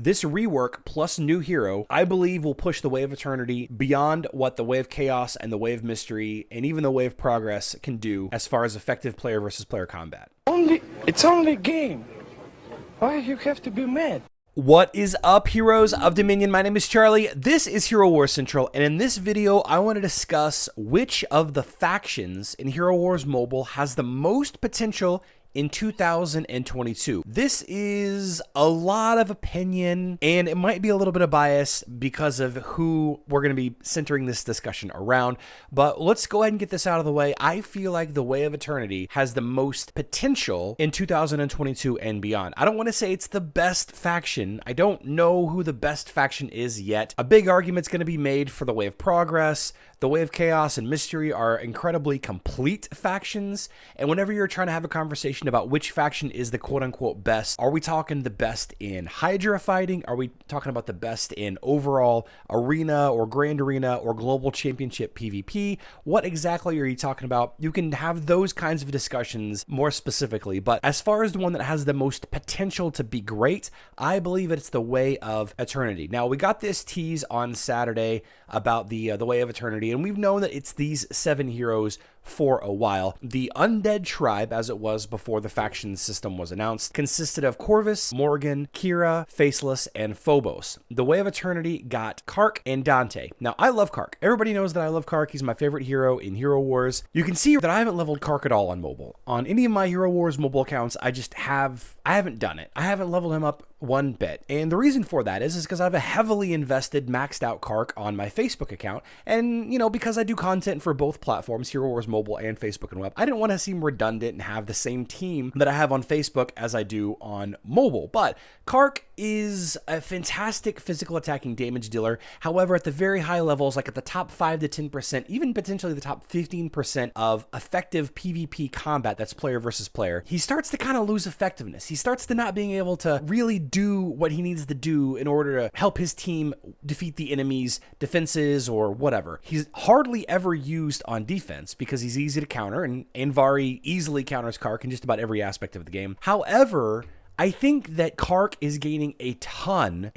This rework plus new hero, I believe, will push the Way of Eternity beyond what the Way of Chaos and the Way of Mystery and even the Way of Progress can do as far as effective player versus player combat. It's only a game. Why you have to be mad? What is up, heroes of Dominion? My name is Charlie. This is Hero Wars Central, and in this video, I want to discuss which of the factions in Hero Wars Mobile has the most potential in 2022. This is a lot of opinion, and it might be a little bit of bias because of who we're going to be centering this discussion around, but let's go ahead and get this out of the way. I feel like the Way of Eternity has the most potential in 2022 and beyond. I don't want to say it's the best faction. I don't know who the best faction is yet. A big argument's going to be made for the Way of Progress. The Way of Chaos and Mystery are incredibly complete factions, and whenever you're trying to have a conversation about which faction is the quote-unquote best, are we talking the best in Hydra fighting? Are we talking about the best in overall arena or grand arena or global championship PvP? What exactly are you talking about? You can have those kinds of discussions more specifically, but as far as the one that has the most potential to be great, I believe it's the Way of Eternity. Now, we got this tease on Saturday about the Way of Eternity, and we've known that it's these 7 heroes for a while. The Undead Tribe, as it was before the faction system was announced, consisted of Corvus, Morgan, Kira, Faceless, and Phobos. The Way of Eternity got Kark and Dante. Now, I love Kark. Everybody knows that I love Kark. He's my favorite hero in Hero Wars. You can see that I haven't leveled Kark at all on mobile. On any of my Hero Wars mobile accounts, I haven't done it. I haven't leveled him up one bit. And the reason for that is because I have a heavily invested, maxed out Kark on my Facebook account. And, you know, because I do content for both platforms, Hero Wars Mobile and Facebook and Web, I didn't want to seem redundant and have the same team that I have on Facebook as I do on mobile. But Kark is a fantastic physical attacking damage dealer. However, at the very high levels, like at the top 5 to 10%, even potentially the top 15% of effective PvP combat, that's player versus player, he starts to kind of lose effectiveness. He starts to not being able to really do what he needs to do in order to help his team defeat the enemy's defenses or whatever. He's hardly ever used on defense because he's easy to counter, and Anvari easily counters Kark in just about every aspect of the game. However, I think that Kark is gaining a ton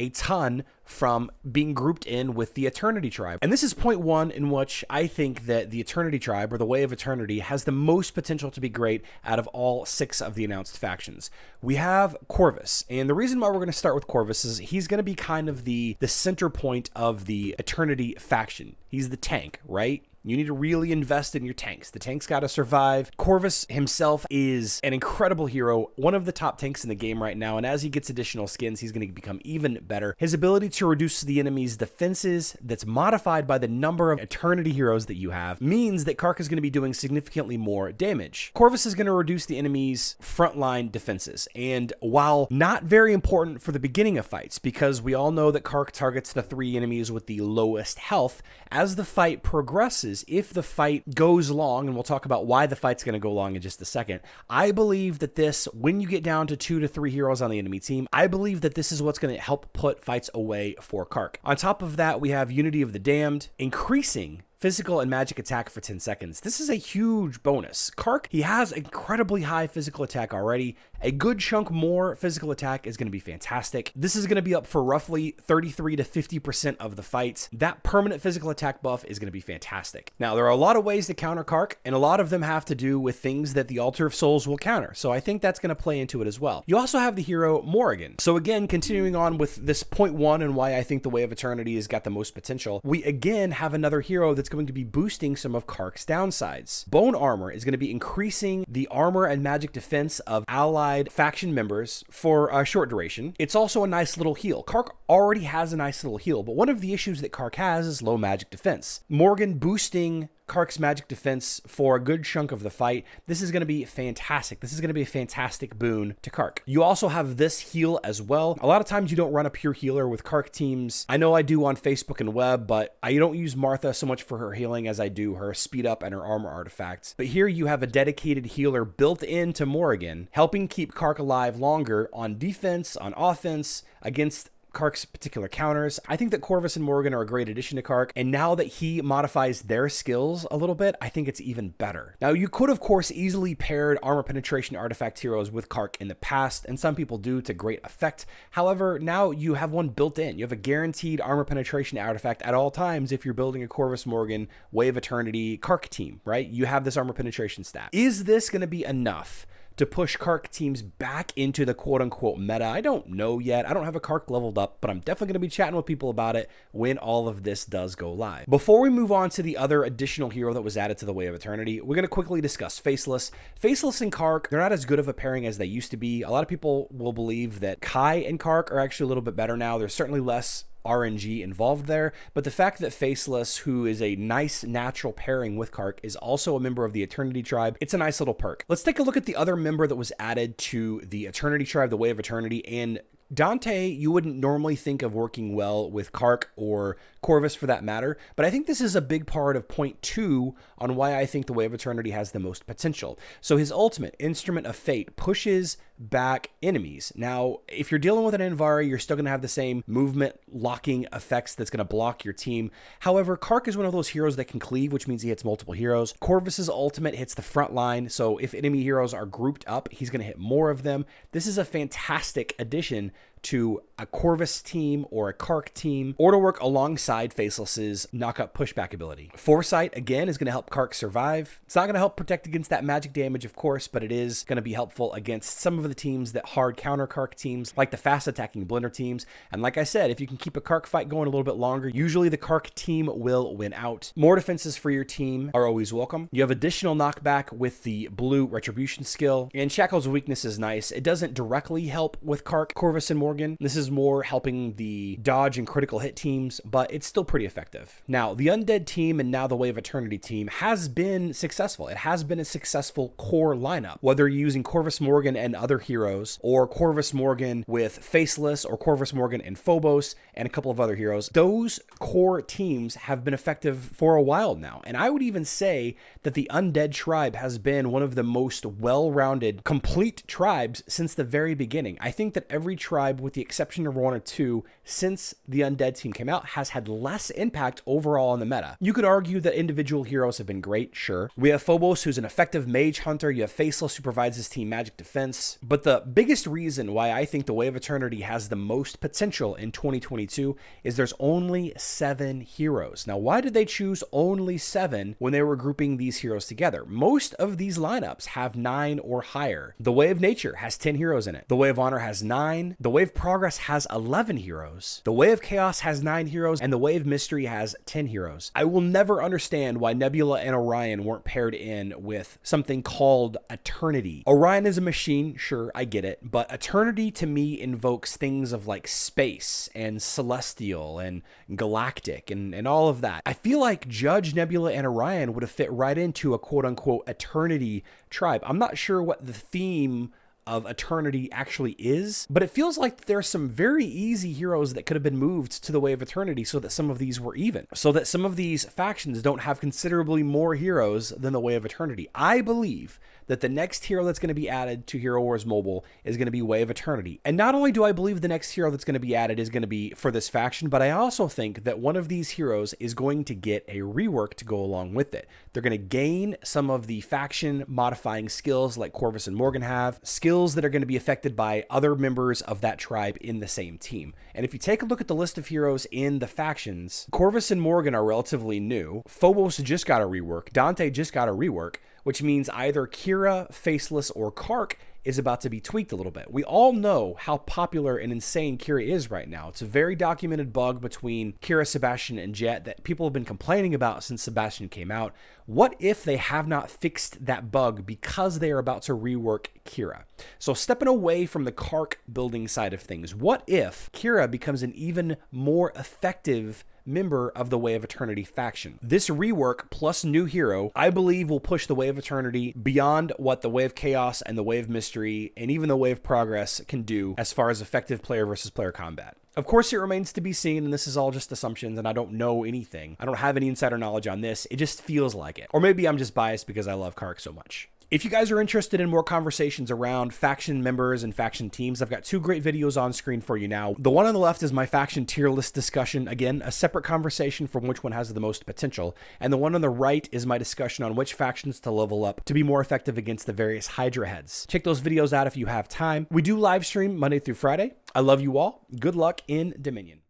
from being grouped in with the Eternity Tribe. And this is point one in which I think that the Eternity Tribe, or the Way of Eternity, has the most potential to be great out of all 6 of the announced factions. We have Corvus, and the reason why we're going to start with Corvus is he's going to be kind of the center point of the Eternity faction. He's the tank, right? You need to really invest in your tanks. The tanks got to survive. Corvus himself is an incredible hero, one of the top tanks in the game right now, and as he gets additional skins, he's going to become even better. His ability to reduce the enemy's defenses that's modified by the number of Eternity heroes that you have means that Kark is going to be doing significantly more damage. Corvus is going to reduce the enemy's frontline defenses, and while not very important for the beginning of fights, because we all know that Kark targets the 3 enemies with the lowest health, as the fight progresses, if the fight goes long, and we'll talk about why the fight's going to go long in just a second, I believe that this, when you get down to 2 to 3 heroes on the enemy team, I believe that this is what's going to help put fights away for Kark. On top of that, we have Unity of the Damned, increasing physical and magic attack for 10 seconds. This is a huge bonus. Kark, he has incredibly high physical attack already. A good chunk more physical attack is going to be fantastic. This is going to be up for roughly 33 to 50% of the fights. That permanent physical attack buff is going to be fantastic. Now, there are a lot of ways to counter Kark, and a lot of them have to do with things that the Altar of Souls will counter. So I think that's going to play into it as well. You also have the hero Morrigan. So again, continuing on with this point one and why I think the Way of Eternity has got the most potential, we again have another hero that's going to be boosting some of Kark's downsides. Bone Armor is going to be increasing the armor and magic defense of allied faction members for a short duration. It's also a nice little heal. Kark already has a nice little heal, but one of the issues that Kark has is low magic defense. Morgan boosting Kark's magic defense for a good chunk of the fight. This is going to be fantastic. This is going to be a fantastic boon to Kark. You also have this heal as well. A lot of times you don't run a pure healer with Kark teams. I know I do on Facebook and web, but I don't use Martha so much for her healing as I do her speed up and her armor artifacts. But here you have a dedicated healer built into Morrigan, helping keep Kark alive longer on defense, on offense, against Kark's particular counters. I think that Corvus and Morgan are a great addition to Kark, and now that he modifies their skills a little bit, I think it's even better. Now, you could, of course, easily paired armor penetration artifact heroes with Kark in the past, and some people do to great effect. However, now you have one built in. You have a guaranteed armor penetration artifact at all times if you're building a Corvus Morgan Way of Eternity Kark team, right? You have this armor penetration stat. Is this going to be enough to push Kark teams back into the quote-unquote meta? I don't know yet. I don't have a Kark leveled up, but I'm definitely going to be chatting with people about it when all of this does go live. Before we move on to the other additional hero that was added to the Way of Eternity, we're going to quickly discuss Faceless. Faceless and Kark, they're not as good of a pairing as they used to be. A lot of people will believe that Kai and Kark are actually a little bit better now. There's certainly less RNG involved there, but the fact that Faceless, who is a nice natural pairing with Kark, is also a member of the Eternity Tribe, it's a nice little perk. Let's take a look at the other member that was added to the Eternity Tribe, the Way of Eternity, and Dante, you wouldn't normally think of working well with Kark or Corvus for that matter, but I think this is a big part of point 2 on why I think the Way of Eternity has the most potential. So his ultimate, Instrument of Fate, pushes back enemies. Now, if you're dealing with an Envari, you're still going to have the same movement locking effects that's going to block your team. However, Kark is one of those heroes that can cleave, which means he hits multiple heroes. Corvus's ultimate hits the front line, so if enemy heroes are grouped up, he's going to hit more of them. This is a fantastic addition to a Corvus team or a Kark team, or to work alongside Faceless's knockup pushback ability. Foresight, again, is going to help Kark survive. It's not going to help protect against that magic damage, of course, but it is going to be helpful against some of the teams that hard counter Kark teams, like the fast attacking Blender teams. And like I said, if you can keep a Kark fight going a little bit longer, usually the Kark team will win out. More defenses for your team are always welcome. You have additional knockback with the blue retribution skill, and Shackle's weakness is nice. It doesn't directly help with Kark, Corvus, and Morgan. This is more helping the dodge and critical hit teams, but it's still pretty effective. Now, the Undead team and now the Way of Eternity team has been successful. It has been a successful core lineup, whether you're using Corvus Morgan and other heroes, or Corvus Morgan with Faceless, or Corvus Morgan and Phobos, and a couple of other heroes. Those core teams have been effective for a while now, and I would even say that the Undead Tribe has been one of the most well-rounded, complete tribes since the very beginning. I think that every tribe, with the exception of 1 or 2, since the Undead team came out, has had less impact overall on the meta. You could argue that individual heroes have been great, sure. We have Phobos, who's an effective mage hunter. You have Faceless, who provides his team magic defense. But the biggest reason why I think the Way of Eternity has the most potential in 2022 is there's only 7 heroes. Now, why did they choose only 7 when they were grouping these heroes together? Most of these lineups have 9 or higher. The Way of Nature has 10 heroes in it. The Way of Honor has 9. The Way of Progress has 11 heroes. The Way of Chaos has 9 heroes, and the Way of Mystery has 10 heroes. I will never understand why Nebula and Orion weren't paired in with something called Eternity. Orion is a machine, sure, I get it, but Eternity to me invokes things of like space and celestial and galactic and all of that. I feel like Judge, Nebula, and Orion would have fit right into a quote-unquote Eternity tribe. I'm not sure what the theme of Eternity actually is, but it feels like there are some very easy heroes that could have been moved to the Way of Eternity so that some of these were even, so that some of these factions don't have considerably more heroes than the Way of Eternity. I believe that the next hero that's going to be added to Hero Wars Mobile is going to be Way of Eternity. And not only do I believe the next hero that's going to be added is going to be for this faction, but I also think that one of these heroes is going to get a rework to go along with it. They're going to gain some of the faction modifying skills like Corvus and Morgan have, skills that are going to be affected by other members of that tribe in the same team. And if you take a look at the list of heroes in the factions, Corvus and Morgan are relatively new. Phobos just got a rework. Dante just got a rework, which means either Kira, Faceless, or Kark is about to be tweaked a little bit. We all know how popular and insane Kira is right now. It's a very documented bug between Kira, Sebastian, and Jet that people have been complaining about since Sebastian came out. What if they have not fixed that bug because they are about to rework Kira? So stepping away from the Kark building side of things, what if Kira becomes an even more effective member of the Way of Eternity faction? This rework plus new hero, I believe, will push the Way of Eternity beyond what the Way of Chaos and the Way of Mystery and even the Way of Progress can do as far as effective player versus player combat. Of course, it remains to be seen, and this is all just assumptions, and I don't know anything. I don't have any insider knowledge on this. It just feels like it. Or maybe I'm just biased because I love Kark so much. If you guys are interested in more conversations around faction members and faction teams, I've got two great videos on screen for you now. The one on the left is my faction tier list discussion. Again, a separate conversation from which one has the most potential. And the one on the right is my discussion on which factions to level up to be more effective against the various Hydra heads. Check those videos out if you have time. We do live stream Monday through Friday. I love you all. Good luck in Dominion.